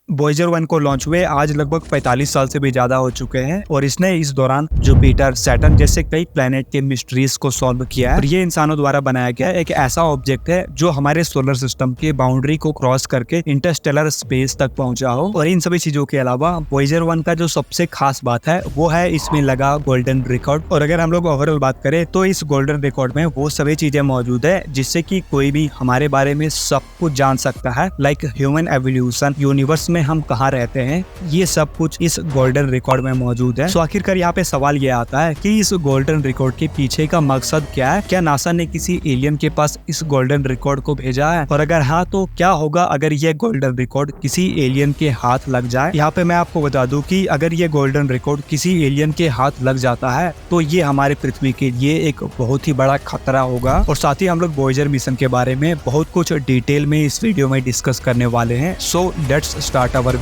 Voyager 1 को launch हुए आज लगभग 45 साल से भी ज्यादा हो चुके हैं और इसने इस दौरान जुपिटर, सैटर्न जैसे कई प्लैनेट के मिस्ट्रीज को सॉल्व किया है। और ये इंसानों द्वारा बनाया गया एक ऐसा ऑब्जेक्ट है जो हमारे सोलर सिस्टम की बाउंड्री को क्रॉस करके इंटरस्टेलर स्पेस तक पहुंचा हो। और इन सभी चीजों के अलावा वॉयेजर 1 का जो सबसे खास बात है वो है इसमें लगा गोल्डन रिकॉर्ड। और अगर हम लोग ओवरऑल बात करें तो इस गोल्डन रिकॉर्ड में वो सभी चीजें मौजूद है जिससे कि कोई भी हमारे बारे में सब कुछ जान सकता है। लाइक ह्यूमन एवोल्यूशन, यूनिवर्स में हम कहाँ रहते हैं, ये सब कुछ इस गोल्डन रिकॉर्ड में मौजूद है। तो आखिरकार यहाँ पे सवाल ये आता है कि इस गोल्डन रिकॉर्ड के पीछे का मकसद क्या है? क्या नासा ने किसी एलियन के पास इस गोल्डन रिकॉर्ड को भेजा है? और अगर हाँ तो क्या होगा अगर ये गोल्डन रिकॉर्ड किसी एलियन के हाथ लग जाए? यहाँ पे मैं आपको बता दूं कि अगर ये गोल्डन रिकॉर्ड किसी एलियन के हाथ लग जाता है तो ये हमारे पृथ्वी के लिए एक बहुत ही बड़ा खतरा होगा। और साथ ही हम लोग वॉयेजर मिशन के बारे में बहुत कुछ डिटेल में इस वीडियो में डिस्कस करने वाले हैं। So let's start our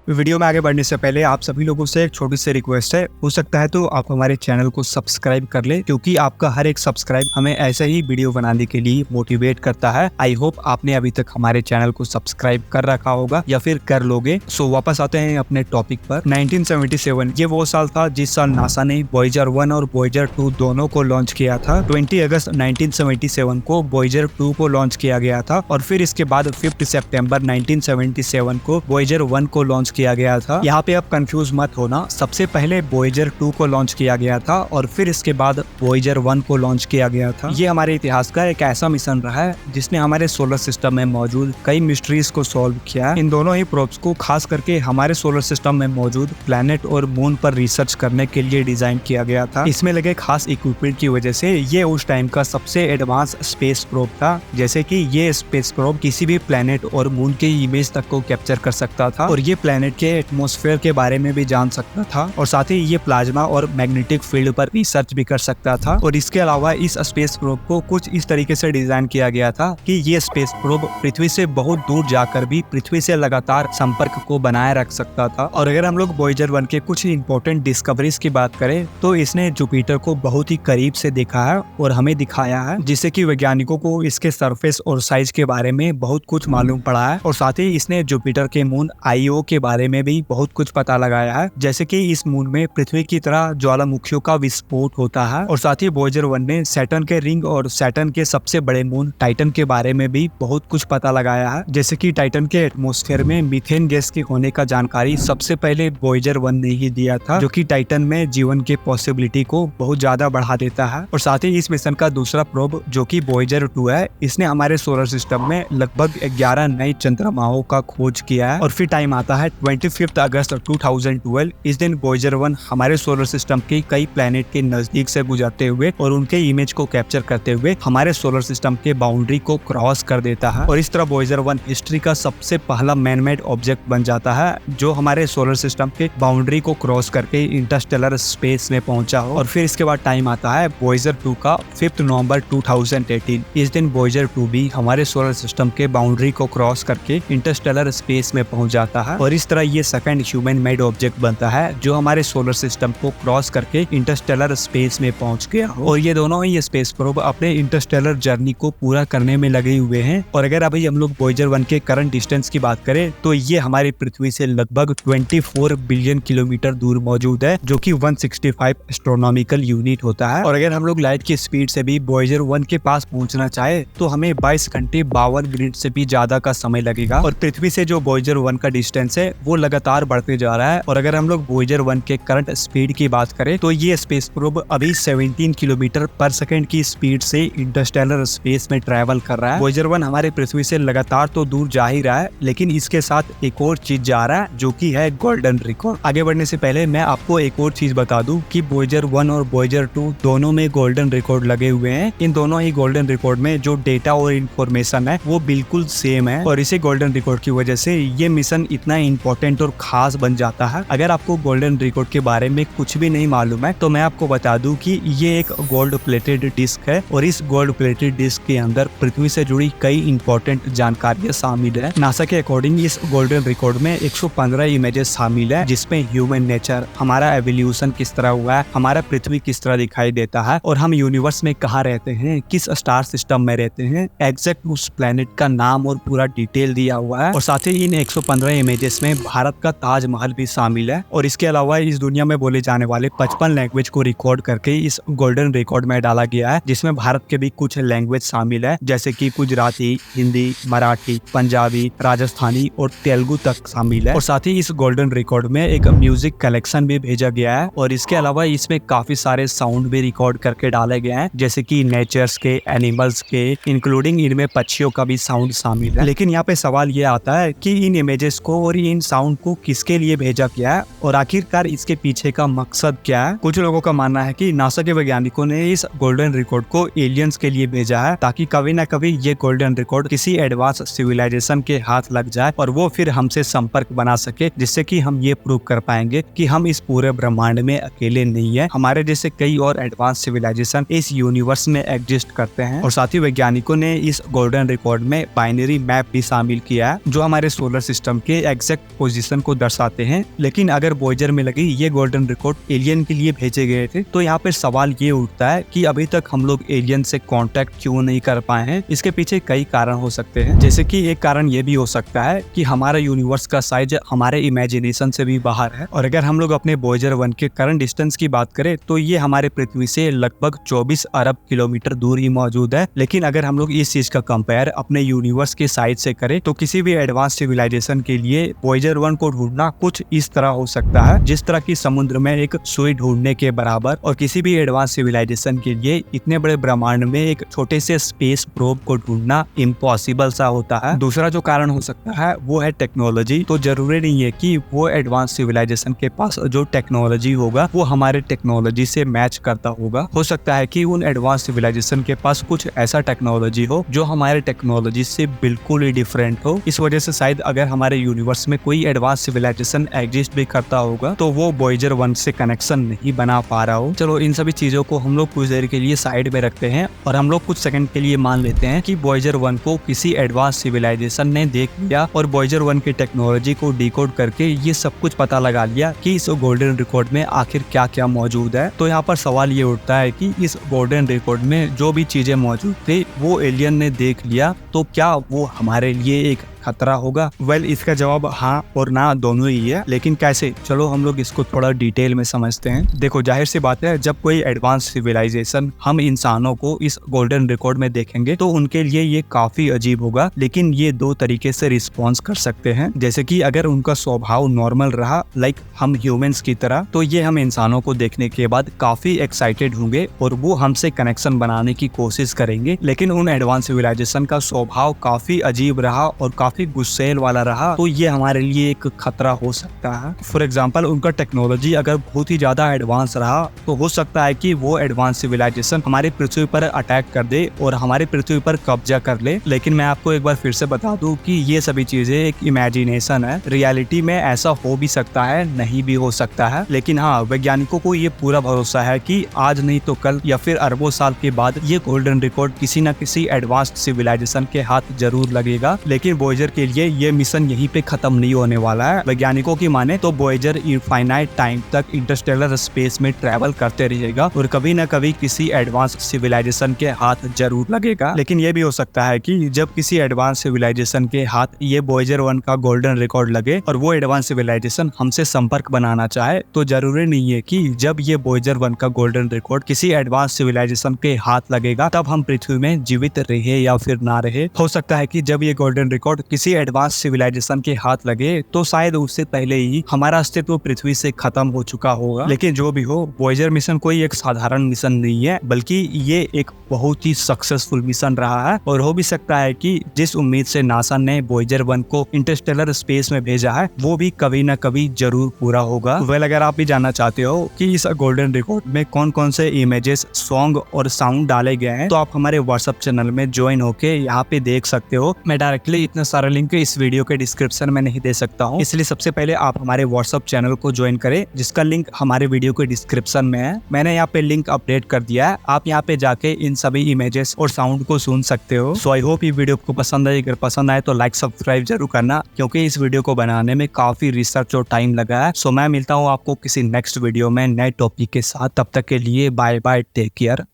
video में आगे बढ़ने से पहले आप सभी लोगों से एक छोटी सी रिक्वेस्ट है, हो सकता है तो आप हमारे चैनल को सब्सक्राइब कर ले क्योंकि आपका हर एक सब्सक्राइब हमें ऐसे ही वीडियो बनाने के लिए मोटिवेट करता है। आई होप आपने अभी तक हमारे चैनल को सब्सक्राइब कर रखा होगा या फिर कर लोगे। सो वापस आते हैं अपने टॉपिक पर। 1977 ये वो साल था जिस साल नासा ने वॉयेजर 1 और वॉयेजर 2 दोनों को लॉन्च किया था। 20 अगस्त 1977 को वॉयेजर 2 को लॉन्च किया गया था और फिर इसके बाद 5 सितंबर 1977 को वॉयेजर 1 को लॉन्च किया गया था। यहाँ पे आप कंफ्यूज मत होना, सबसे पहले वॉयेजर 2 को लॉन्च किया गया था और फिर इसके बाद वॉयेजर 1 को लॉन्च किया गया था। ये हमारे इतिहास का एक ऐसा मिशन रहा है जिसने हमारे सोलर सिस्टम में मौजूद कई मिस्ट्रीज को सॉल्व किया। इन दोनों ही प्रोब्स को खास करके हमारे सोलर सिस्टम में मौजूद प्लैनेट और मून पर रिसर्च करने के लिए डिजाइन किया गया था। इसमें लगे खास इक्विपमेंट की वजह से ये उस टाइम का सबसे एडवांस स्पेस प्रोब था। जैसे कि ये स्पेस प्रोब किसी भी प्लैनेट और मून के इमेज तक को कैप्चर कर सकता था और ये प्लैनेट के एटमॉस्फेयर के बारे में भी जान सकता था और साथ ही ये प्लाज्मा और मैग्नेटिक फील्ड पर रिसर्च भी कर सकता था। और इसके अलावा इस स्पेस प्रोब को कुछ इस तरीके से डिजाइन किया गया था कि ये स्पेस प्रोब पृथ्वी से बहुत दूर जाकर भी पृथ्वी से लगातार संपर्क को बनाए रख सकता था। और अगर हम लोग वॉयेजर 1 के कुछ इंपॉर्टेंट डिस्कवरीज की बात करें तो इसने जुपिटर को बहुत ही करीब से देखा है और हमें दिखाया है, जिससे कि वैज्ञानिकों को इसके सरफेस और साइज के बारे में बहुत कुछ मालूम पड़ा है। और साथ ही इसने जुपिटर के मून आईओ के बारे में भी बहुत कुछ पता लगाया है, जैसे कि इस मून में पृथ्वी की तरह ज्वालामुखियों का विस्फोट होता है। और साथ ही वॉयेजर 1 ने सैटर्न के रिंग और सैटर्न के सबसे बड़े मून टाइटन के बारे में भी बहुत कुछ पता लगाया है, जैसे कि टाइटन के एटमॉस्फेयर में मीथेन गैस के होने का जानकारी सबसे पहले वॉयेजर 1 ने ही दिया था, जो कि टाइटन में जीवन के पॉसिबिलिटी को बहुत ज्यादा बढ़ा देता है। और साथ ही इस मिशन का दूसरा प्रोब जो कि वॉयेजर 2 है, इसने हमारे सोलर सिस्टम में लगभग 11 नए चंद्रमाओं का खोज किया है। और फिर टाइम आता है 25 अगस्त 2012। इस दिन वॉयेजर 1 हमारे सोलर सिस्टम के कई प्लैनेट के नजदीक से गुजरते हुए और उनके इमेज को कैप्चर करते हुए हमारे सोलर सिस्टम के बाउंड्री को क्रॉस कर देता है। और इस तरह वॉयेजर 1 हिस्ट्री का सबसे पहला मैन मेड ऑब्जेक्ट बन जाता है जो हमारे सोलर सिस्टम के बाउंड्री को क्रॉस करके इंटरस्टेलर स्पेस में पहुंचा हो। और फिर इसके बाद टाइम आता है वॉयेजर 2 का 5 नवंबर 2018। इस दिन वॉयेजर 2 भी हमारे सोलर सिस्टम के बाउंड्री को क्रॉस करके इंटरस्टेलर स्पेस में पहुंच जाता है। और इस तरह ये सेकंड ह्यूमन मेड ऑब्जेक्ट बनता है जो हमारे सोलर सिस्टम को क्रॉस करके इंटरस्टेलर स्पेस में पहुंच गया हो। और ये दोनों ही स्पेस प्रोब अपने इंटरस्टेलर जर्नी को पूरा करने में लगे हुए हैं। और अगर अभी हम लोग वॉयेजर 1 के करंट डिस्टेंस की बात करें तो ये हमारी पृथ्वी से लगभग 24 बिलियन किलोमीटर दूर मौजूद है, जो कि 165 एस्ट्रोनॉमिकल यूनिट होता है। और अगर हम लोग लाइट की स्पीड से भी वॉयेजर 1 के पास पहुंचना चाहे तो हमें 22 घंटे 52 मिनट से भी ज्यादा का समय लगेगा। और पृथ्वी से जो वॉयेजर 1 का डिस्टेंस है वो लगातार बढ़ते जा रहा है। और अगर हम लोग वॉयेजर 1 के करंट स्पीड की बात करें तो ये स्पेस प्रोब अभी 17 किलोमीटर पर सेकंड की स्पीड से इंटरस्टेलर स्पेस में ट्रैवल कर रहा है। वॉयेजर 1 हमारे पृथ्वी से लगातार तो दूर जा ही रहा है, लेकिन इसके साथ एक और चीज जा रहा है जो कि है गोल्डन रिकॉर्ड। आगे बढ़ने से पहले मैं आपको एक और चीज बता दूं कि वॉयेजर 1 और वॉयेजर 2 दोनों में गोल्डन रिकॉर्ड लगे हुए हैं। इन दोनों ही गोल्डन रिकॉर्ड में जो डेटा और इन्फॉर्मेशन है वो बिल्कुल सेम है। और इसी गोल्डन रिकॉर्ड की वजह से ये मिशन इतना इम्पोर्टेंट और खास बन जाता है। अगर आपको गोल्डन रिकॉर्ड के बारे में कुछ भी नहीं मालूम है तो मैं आपको बता दूं कि ये एक गोल्ड प्लेटेड डिस्क है और इस गोल्ड प्लेटेड डिस्क के अंदर पृथ्वी से जुड़ी कई इंपॉर्टेंट जानकारियां शामिल है। नासा के अकॉर्डिंग इस गोल्डन रिकॉर्ड में 115 इमेजेस शामिल है, जिसमें ह्यूमन नेचर, हमारा एवोल्यूशन किस तरह हुआ है, हमारा पृथ्वी किस तरह दिखाई देता है और हम यूनिवर्स में कहाँ रहते हैं, किस स्टार सिस्टम में रहते हैं, एग्जैक्ट उस प्लेनेट का नाम और पूरा डिटेल दिया हुआ है। और साथ ही इन 115 इमेजेस में भारत का ताजमहल भी शामिल है। और इसके अलावा इस दुनिया में बोले जाने वाले 55 लैंग्वेज को रिकॉर्ड करके इस गोल्डन रिकॉर्ड में डाला गया है, जिसमें भारत के भी कुछ लैंग्वेज शामिल है, जैसे कि गुजराती, हिंदी, मराठी, पंजाबी, राजस्थानी और तेलुगु तक शामिल है। और साथ ही इस गोल्डन रिकॉर्ड में एक म्यूजिक कलेक्शन भी भेजा गया है और इसके अलावा इसमें काफी सारे साउंड भी रिकॉर्ड करके डाले गए हैं, जैसे कि नेचर्स के, एनिमल्स के, इंक्लूडिंग इनमें पक्षियों का भी साउंड शामिल है। लेकिन यहाँ पे सवाल ये आता है कि इन इमेजेस को और इन साउंड को किसके लिए भेजा गया है और आखिरकार इसके पीछे का मकसद क्या है। कुछ लोगों का मानना है कि नासा के वैज्ञानिकों ने इस गोल्डन रिकॉर्ड को एलियंस के लिए भेजा है, ताकि कभी ना कभी ये गोल्डन रिकॉर्ड किसी एडवांस सिविलाइजेशन के हाथ लग जाए और वो फिर हमसे संपर्क बना सके, जिससे कि हम ये प्रूव कर पाएंगे कि हम इस पूरे ब्रह्मांड में अकेले नहीं है, हमारे जैसे कई और एडवांस सिविलाइजेशन इस यूनिवर्स में एग्जिस्ट करते हैं। और साथ ही वैज्ञानिकों ने इस गोल्डन रिकॉर्ड में बाइनरी मैप भी शामिल किया है, जो हमारे सोलर सिस्टम के एग्जैक्ट पोजीशन को दर्शाते हैं। लेकिन अगर वॉयेजर में लगी ये गोल्डन रिकॉर्ड एलियन के लिए भेजे गए थे, तो यहाँ पे सवाल ये उठता है कि अभी तक हम लोग एलियन से कांटेक्ट क्यों नहीं कर पाए हैं। इसके पीछे कई कारण हो सकते हैं, जैसे कि एक कारण ये भी हो सकता है कि हमारा यूनिवर्स का साइज हमारे इमेजिनेशन से भी बाहर है। और अगर हम लोग अपने वॉयेजर 1 के करंट डिस्टेंस की बात करें तो ये हमारे पृथ्वी से लगभग 24 अरब किलोमीटर दूर ही मौजूद है। लेकिन अगर हम लोग इस चीज का कंपेयर अपने यूनिवर्स के साइज से करें तो किसी भी एडवांस सिविलाइजेशन के लिए वॉयेजर 1 को ढूंढना कुछ इस तरह हो सकता है जिस तरह की समुद्र में एक सुई ढूंढने के बराबर, और किसी भी एडवांस सिविलाइजेशन के लिए इतने बड़े ब्रह्मांड में एक छोटे से स्पेस प्रोब को ढूंढना इम्पॉसिबल सा होता है। दूसरा जो कारण हो सकता है वो है टेक्नोलॉजी। तो जरूरी नहीं है कि वो एडवांस सिविलाइजेशन के पास जो टेक्नोलॉजी होगा वो हमारे टेक्नोलॉजी से मैच करता होगा। हो सकता है कि उन एडवांस सिविलाइजेशन के पास कुछ ऐसा टेक्नोलॉजी हो जो हमारे टेक्नोलॉजी से बिल्कुल ही डिफरेंट हो। इस वजह से शायद अगर हमारे यूनिवर्स में कोई एडवांस सिविलाइजेशन एग्जिस्ट भी करता होगा तो वो वॉयेजर 1 से कनेक्शन नहीं बना पा रहा हो। चलो इन सभी चीजों को हम लोग कुछ देर के लिए साइड में रखते हैं और हम लोग कुछ सेकंड के लिए मान लेते हैं कि वॉयेजर 1 को किसी एडवांस सिविलाइजेशन ने देख लिया और वॉयेजर 1 की टेक्नोलॉजी को डिकोड करके ये सब कुछ पता लगा लिया कि इस गोल्डन रिकॉर्ड में आखिर क्या क्या मौजूद है। तो यहाँ पर सवाल ये उठता है कि इस गोल्डन रिकॉर्ड में जो भी चीजें मौजूद थे वो एलियन ने देख लिया, तो क्या वो हमारे लिए एक खतरा होगा? वेल, इसका जवाब हाँ और ना दोनों ही है, लेकिन कैसे, चलो हम लोग इसको थोड़ा डिटेल में समझते हैं। देखो, जाहिर सी बात है, जब कोई एडवांस सिविलाइजेशन हम इंसानों को इस गोल्डन रिकॉर्ड में देखेंगे तो उनके लिए ये काफी अजीब होगा, लेकिन ये दो तरीके से रिस्पॉन्स कर सकते हैं। जैसे कि अगर उनका स्वभाव नॉर्मल रहा, लाइक हम ह्यूमंस की तरह, तो ये हम इंसानों को देखने के बाद काफी एक्साइटेड होंगे और वो हमसे कनेक्शन बनाने की कोशिश करेंगे। लेकिन उन एडवांस सिविलाइजेशन का स्वभाव काफी अजीब रहा और काफी गुस्सेल वाला रहा, तो ये हमारे लिए एक खतरा हो सकता है। फॉर एग्जांपल, उनका टेक्नोलॉजी अगर बहुत ही ज्यादा एडवांस रहा तो हो सकता है कि वो एडवांस सिविलाइजेशन हमारी पृथ्वी पर अटैक कर दे और हमारी पृथ्वी पर कब्जा कर ले। लेकिन मैं आपको एक बार फिर से बता दूं कि ये सभी चीजें एक इमेजिनेशन है। रियलिटी में ऐसा हो भी सकता है, नहीं भी हो सकता है। लेकिन हाँ, वैज्ञानिकों को ये पूरा भरोसा है कि आज नहीं तो कल या फिर अरबों साल के बाद ये गोल्डन रिकॉर्ड किसी न किसी एडवांस सिविलाइजेशन के हाथ जरूर लगेगा। लेकिन वॉयेजर के लिए ये मिशन यहीं पे खत्म नहीं होने वाला है। वैज्ञानिकों की माने तो वॉयेजर इनफाइनाइट टाइम तक इंटरस्टेलर स्पेस में ट्रैवल करते रहेगा और कभी न कभी किसी एडवांस सिविलाइजेशन के हाथ जरूर लगेगा। लेकिन ये भी हो सकता है कि जब किसी एडवांस सिविलाइजेशन के हाथ ये वॉयेजर 1 का गोल्डन रिकॉर्ड लगे और वो एडवांस सिविलाइजेशन हमसे संपर्क बनाना चाहे, तो जरूरी नहीं है कि जब ये वॉयेजर 1 का गोल्डन रिकॉर्ड किसी एडवांस सिविलाइजेशन के हाथ लगेगा तब हम पृथ्वी में जीवित रहे या फिर ना रहे। हो सकता है कि जब ये गोल्डन रिकॉर्ड किसी एडवांस सिविलाइजेशन के हाथ लगे तो शायद उससे पहले ही हमारा अस्तित्व पृथ्वी से खत्म हो चुका होगा। लेकिन जो भी हो, वॉयेजर मिशन कोई एक साधारण मिशन नहीं है, बल्कि ये एक बहुत ही सक्सेसफुल मिशन रहा है। और हो भी सकता है कि जिस उम्मीद से नासा ने वॉयेजर 1 को इंटरस्टेलर स्पेस में भेजा है वो भी कभी न कभी जरूर पूरा होगा। वेल, अगर आप भी जानना चाहते हो कि इस गोल्डन रिकॉर्ड में कौन कौन से इमेजेस, सॉन्ग और साउंड डाले गए हैं, तो आप हमारे व्हाट्सएप चैनल में ज्वाइन होके यहाँ पे देख सकते हो। मैं डायरेक्टली इतना सारा लिंक इस वीडियो के डिस्क्रिप्शन में नहीं दे सकता हूँ, इसलिए सबसे पहले आप हमारे व्हाट्सएप चैनल को ज्वाइन करें, जिसका लिंक हमारे वीडियो के डिस्क्रिप्शन में है। मैंने यहाँ पे लिंक अपडेट कर दिया है, आप यहाँ पे जाके इन सभी इमेजेस और साउंड को सुन सकते हो। सो आई होप ये वीडियो आपको पसंद आए। अगर पसंद आए तो लाइक सब्सक्राइब जरूर करना, क्योंकि इस वीडियो को बनाने में काफी रिसर्च और टाइम लगा है। सो मैं मिलता हूँ आपको किसी नेक्स्ट वीडियो में नए टॉपिक के साथ। तब तक के लिए बाय बाय, टेक केयर।